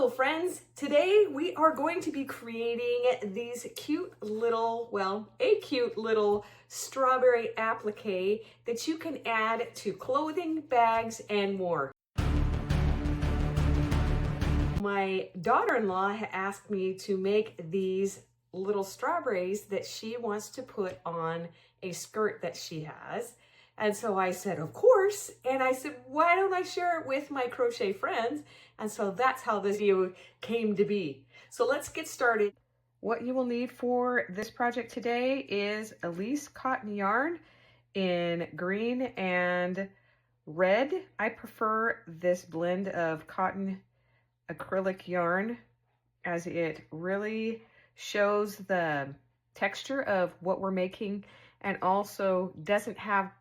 Hello friends, today we are going to be creating these cute little, well, a cute little strawberry applique that you can add to clothing, bags, and more. My daughter-in-law asked me to make these little strawberries that she wants to put on a skirt that she has. And so I said, of course. And I said, why don't I share it with my crochet friends? And so that's how this video came to be. So let's get started. What you will need for this project today is Elise cotton yarn in green and red. I prefer this blend of cotton acrylic yarn as it really shows the texture of what we're making and also doesn't have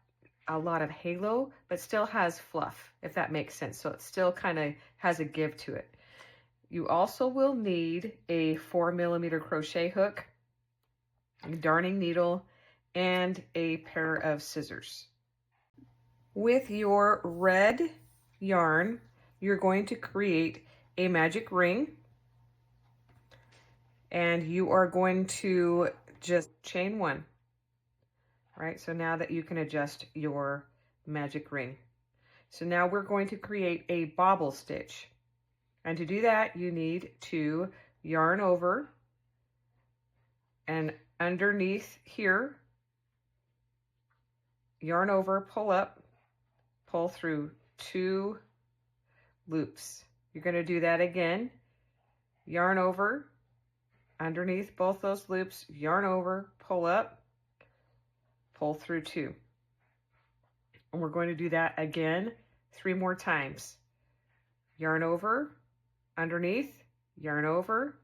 a lot of halo, but still has fluff, if that makes sense. So it still kind of has a give to it. You also will need a 4mm crochet hook, a darning needle, and a pair of scissors. With your red yarn, you're going to create a magic ring, and you are going to just chain one. Right, so now that you can adjust your magic ring. So now we're going to create a bobble stitch. And to do that, you need to yarn over and underneath here, yarn over, pull up, pull through 2 loops. You're going to do that again, yarn over, underneath both those loops, yarn over, pull up, pull through 2. And we're going to do that again 3 more times. Yarn over, underneath, yarn over,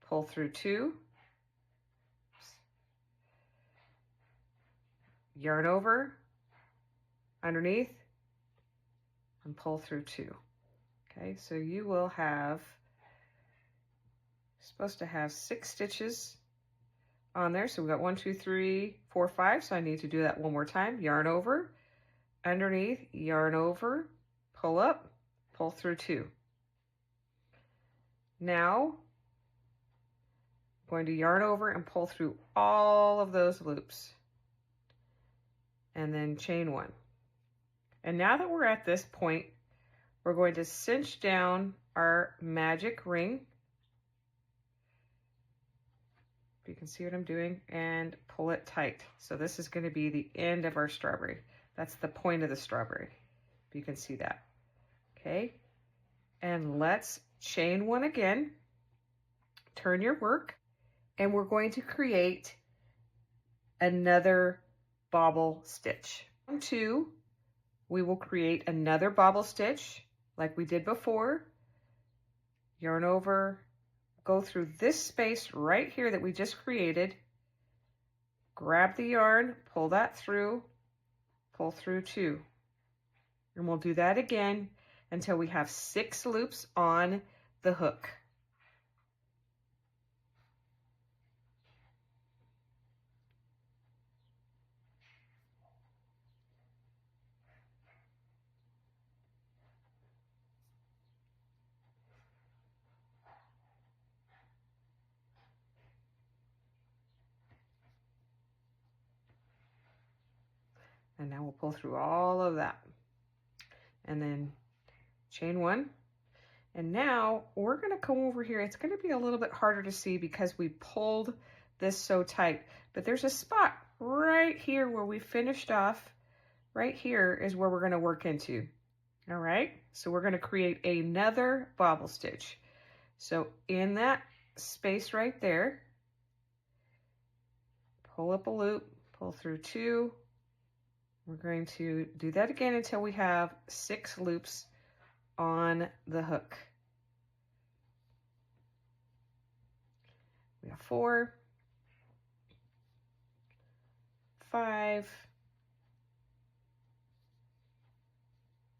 pull through 2. Yarn over, underneath, and pull through 2. Okay, so you will have, supposed to have 6 stitches on there. So we got 1, 2, 3, 4, 5. So I need to do that one more time. Yarn over, underneath, yarn over, pull up, pull through 2. Now I'm going to yarn over and pull through all of those loops and then chain 1. And now that we're at this point, we're going to cinch down our magic ring. You can see what I'm doing, and pull it tight. So this is going to be the end of our strawberry. That's the point of the strawberry. You can see that. Okay, and let's chain 1 again. Turn your work, and we're going to create another bobble stitch. 1, 2, we will create another bobble stitch like we did before. Yarn over, go through this space right here that we just created, grab the yarn, pull that through, pull through 2. And we'll do that again until we have 6 loops on the hook. And now we'll pull through all of that and then chain 1. And now we're going to come over here. It's going to be a little bit harder to see because we pulled this so tight, but there's a spot right here where we finished off. Right here is where we're going to work into. All right, so we're going to create another bobble stitch. So in that space right there, pull up a loop, pull through 2. We're going to do that again until we have 6 loops on the hook. We have 4, 5,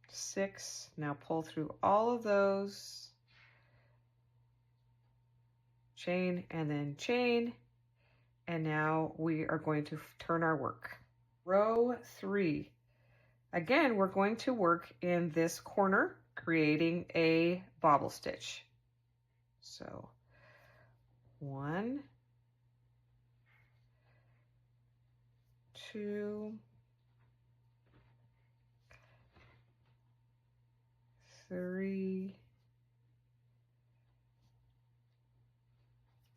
6. Now pull through all of those, chain, and then chain. And now we are going to turn our work. Row 3. Again, we're going to work in this corner, creating a bobble stitch. So 1, 2, 3,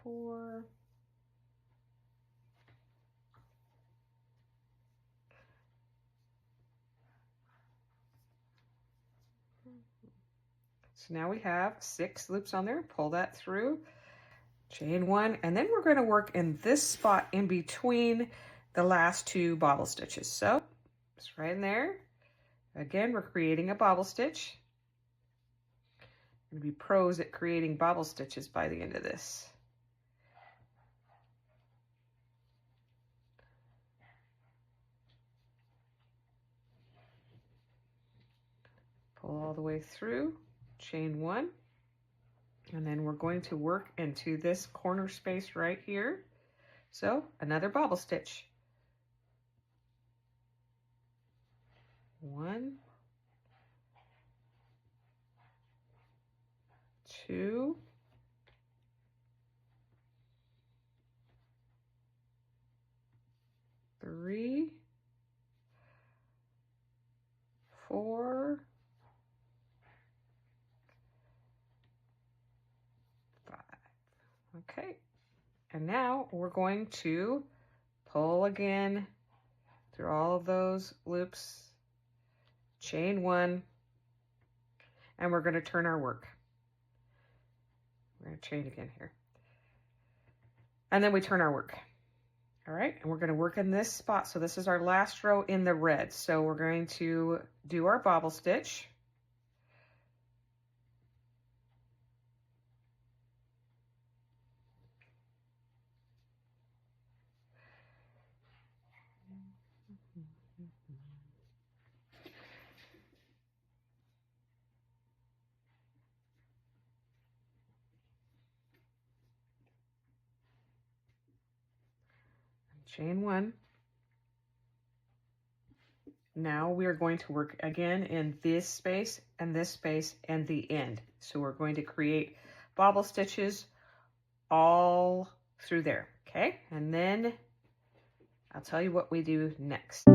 4, 5. So now we have 6 loops on there. Pull that through, chain 1, and then we're going to work in this spot in between the last 2 bobble stitches. So it's right in there. Again, we're creating a bobble stitch. I'm going to be pros at creating bobble stitches by the end of this. Pull all the way through, chain 1, and then we're going to work into this corner space right here. So another bobble stitch. 1, 2, 3, 4, 5. Okay, and now we're going to pull again through all of those loops, chain 1, and we're going to turn our work. We're going to chain again here. And then we turn our work. All right, and we're going to work in this spot. So this is our last row in the red. So we're going to do our bobble stitch. Chain 1. Now we are going to work again in this space and the end. So we're going to create bobble stitches all through there, okay? And then I'll tell you what we do next.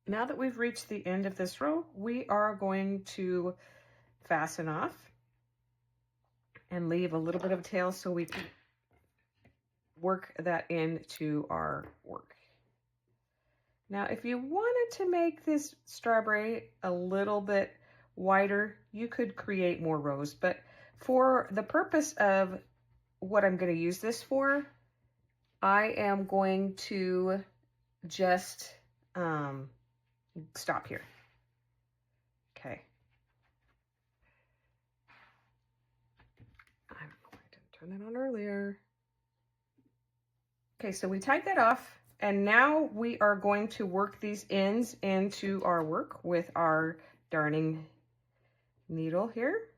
Now that we've reached the end of this row, we are going to fasten off and leave a little bit of a tail so we can work that into our work. Now, if you wanted to make this strawberry a little bit wider, you could create more rows, but for the purpose of what I'm going to use this for, I am going to just stop here. Okay. I'm going to turn it on earlier. Okay, so we tied that off, and now we are going to work these ends into our work with our darning needle here.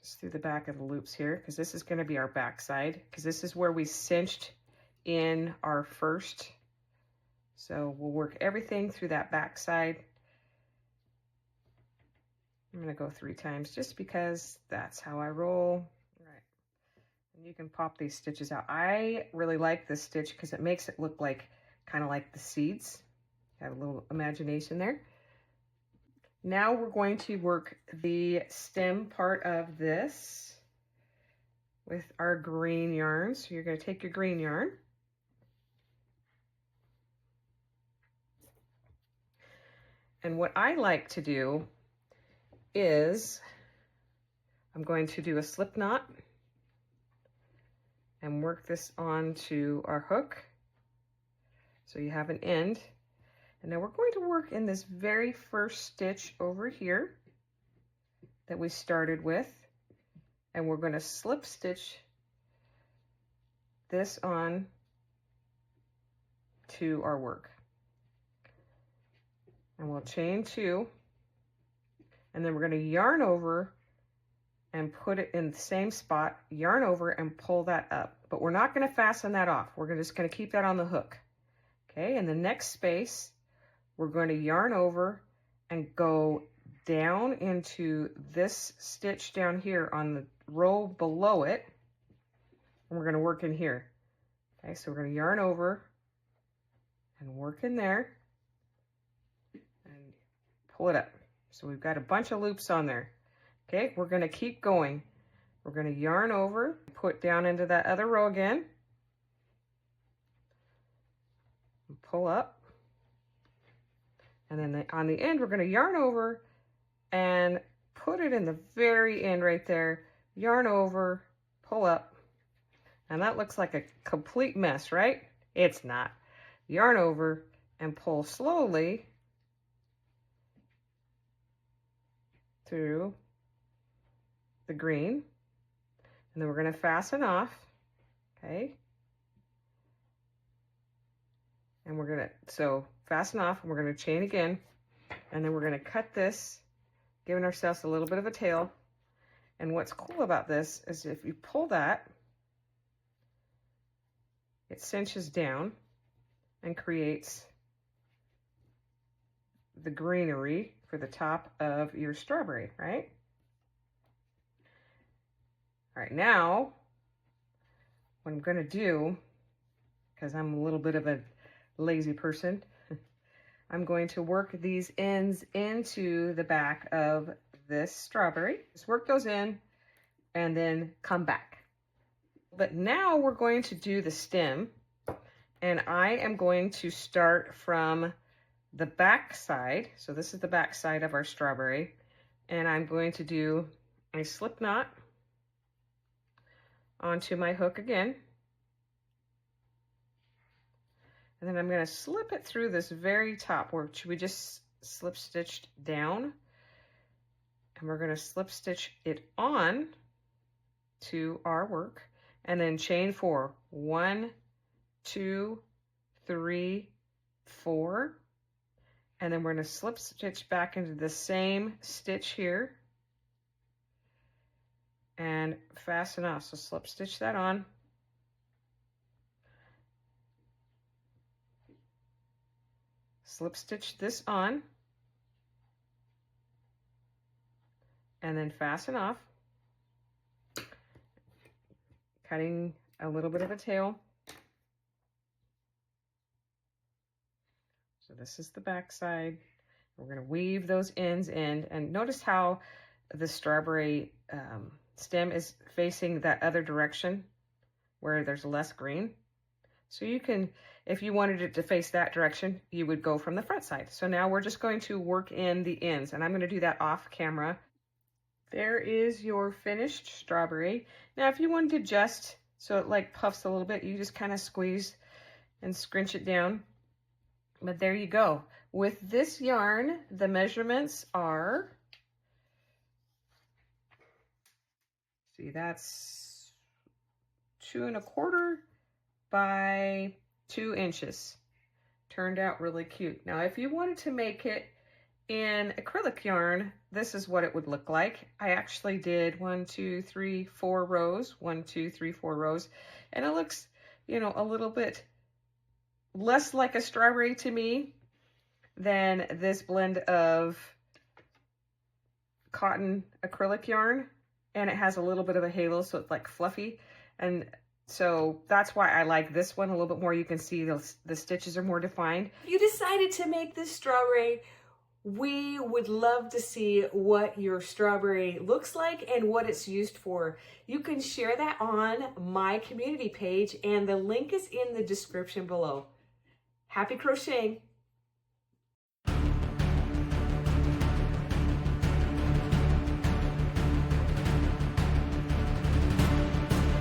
Just through the back of the loops here, because this is going to be our back side, because this is where we cinched in our first. So we'll work everything through that back side. I'm going to go 3 times just because that's how I roll. Right. And you can pop these stitches out. I really like this stitch because it makes it look like kind of like the seeds. Have a little imagination there. Now we're going to work the stem part of this with our green yarn. So you're going to take your green yarn. And what I like to do is I'm going to do a slip knot and work this onto our hook. So you have an end. And now we're going to work in this very first stitch over here that we started with, and we're going to slip stitch this on to our work. And we'll chain 2, and then we're going to yarn over and put it in the same spot, yarn over and pull that up. But we're not going to fasten that off. We're just going to keep that on the hook. Okay, in the next space, we're going to yarn over and go down into this stitch down here on the row below it. And we're going to work in here. Okay, so we're going to yarn over and work in there and pull it up. So we've got a bunch of loops on there. Okay, we're going to keep going. We're going to yarn over, put down into that other row again, and pull up, and then on the end we're going to yarn over and put it in the very end right there, yarn over, pull up, and that looks like a complete mess, right? It's not. Yarn over and pull slowly through the green, and then we're going to fasten off, okay? And we're going to, so fasten off, and we're going to chain again, and then we're going to cut this, giving ourselves a little bit of a tail. And what's cool about this is if you pull that, it cinches down and creates the greenery for the top of your strawberry, right? All right, now what I'm going to do, because I'm a little bit of a lazy person, I'm going to work these ends into the back of this strawberry. Just work those in and then come back. But now we're going to do the stem, and I am going to start from the back side. So this is the back side of our strawberry, and I'm going to do a slip knot onto my hook again. And then I'm going to slip it through this very top, which we just slip stitched down. And we're going to slip stitch it on to our work, and then chain 4. 1, 2, 3, 4. And then we're going to slip stitch back into the same stitch here and fasten off. So slip stitch that on. Slip stitch this on, and then fasten off, cutting a little bit of a tail. So this is the back side. We're going to weave those ends in, and notice how the strawberry stem is facing that other direction where there's less green. So you can, if you wanted it to face that direction, you would go from the front side. So now we're just going to work in the ends, and I'm going to do that off camera. There is your finished strawberry. Now if you wanted to adjust so it like puffs a little bit, you just kind of squeeze and scrunch it down. But there you go. With this yarn, the measurements are, see, that's 2 1/4 by 2 inches. Turned out really cute. Now, if you wanted to make it in acrylic yarn, this is what it would look like. I actually did 1, 2, 3, 4 rows, 1, 2, 3, 4 rows, and it looks, you know, a little bit less like a strawberry to me than this blend of cotton acrylic yarn, and it has a little bit of a halo, so it's like fluffy. And so that's why I like this one a little bit more. You can see the stitches are more defined. If you decided to make this strawberry, we would love to see what your strawberry looks like and what it's used for. You can share that on my community page, and the link is in the description below. Happy crocheting!